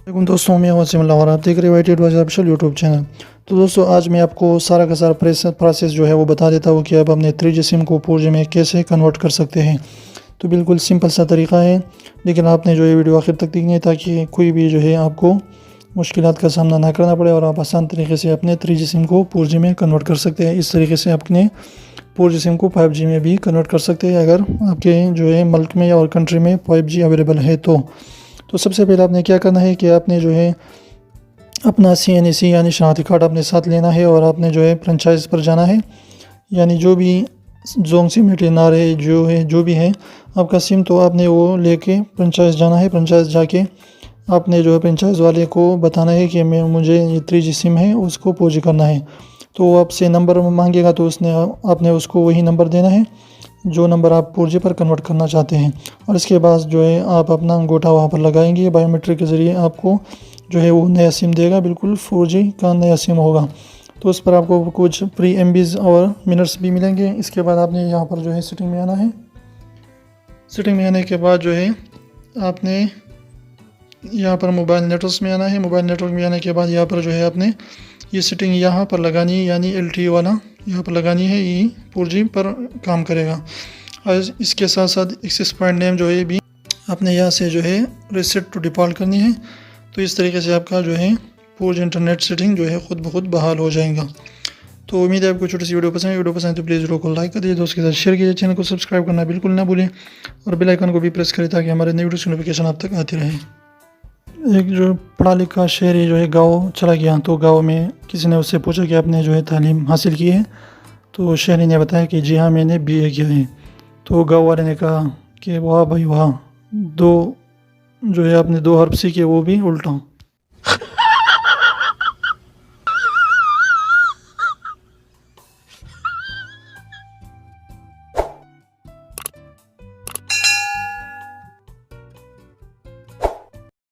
वालेकुम दोस्तों, मैं हूं वसीम और आप देख रहे हैं YT advisor official YouTube channel. तो दोस्तों, आज मैं आपको सारा का सारा प्रोसेस जो है वो बता देता हूँ कि आप अपने 3G सिम को 4G में कैसे कन्वर्ट कर सकते हैं। तो बिल्कुल सिंपल सा तरीका है, लेकिन आपने जो ये वीडियो आखिर तक देखनी है ताकि कोई भी जो है आपको मुश्किलात का सामना ना करना पड़े और आप आसान तरीके से अपने 3G सिम को 4G में कन्वर्ट कर सकते हैं। इस तरीके से अपने 4G सिम को 5G में भी कन्वर्ट कर सकते हैं अगर आपके जो है मुल्क में और कंट्री में 5G अवेलेबल है तो सबसे पहले आपने क्या करना है कि आपने जो है अपना CNEC यानी शनाख्ती कार्ड अपने साथ लेना है और आपने जो है फ्रेंचाइज पर जाना है, यानी जो भी जोंग सिम नार है जो भी है आपका सिम, तो आपने वो लेके फ्रेंचाइज जाना है। फ्रेंचाइज जाके आपने जो है फ्रेंचाइज वाले को बताना है कि मुझे ये 3G सिम है, उसको 4G करना है। तो वो आपसे नंबर मांगेगा, तो आपने उसको वही नंबर देना है जो नंबर आप 4G पर कन्वर्ट करना चाहते हैं। और इसके बाद जो है आप अपना अंगूठा वहाँ पर लगाएंगे, बायोमेट्रिक के ज़रिए आपको जो है वो नया सिम देगा, बिल्कुल 4G का नया सिम होगा। तो उस पर आपको कुछ फ्री MBs और मिनट्स भी मिलेंगे। इसके बाद आपने यहाँ पर जो है सेटिंग में आना है। सेटिंग में आने के बाद जो है आपने यहाँ पर मोबाइल नेटवर्क में आना है। मोबाइल नेटवर्क में आने के बाद यहाँ पर जो है आपने ये सेटिंग यहाँ पर लगानी है, यानी LTE वाला यहाँ पर लगानी है। ये 4G पर काम करेगा। और इसके साथ साथ एक्सेस पॉइंट नेम जो है भी आपने यहाँ से जो है रीसेट टू डिफ़ॉल्ट करनी है। तो इस तरीके से आपका जो है 4G इंटरनेट सेटिंग जो है ख़ुद ब खुद बहाल हो जाएगा। तो उम्मीद है आपको छोटी सी वीडियो पसंद तो प्लीज़ वीडियो को लाइक कर दीजिए, दोस्त के साथ शेयर कीजिए, चैनल को सब्सक्राइब करना बिल्कुल ना भूलें और बेल आइकन को भी प्रेस करें ताकि हमारे नई वीडियो की नोटिफिकेशन आप तक आती रहे। एक जो पढ़ा लिखा शहरी जो है गांव चला गया, तो गांव में किसी ने उससे पूछा कि आपने जो है तालीम हासिल की है। तो शहरी ने बताया कि जी हाँ, मैंने BA किया है। तो गांव वाले ने कहा कि वाह भाई वाह, जो है आपने 2 हर्फ सीखे वो भी उल्टा।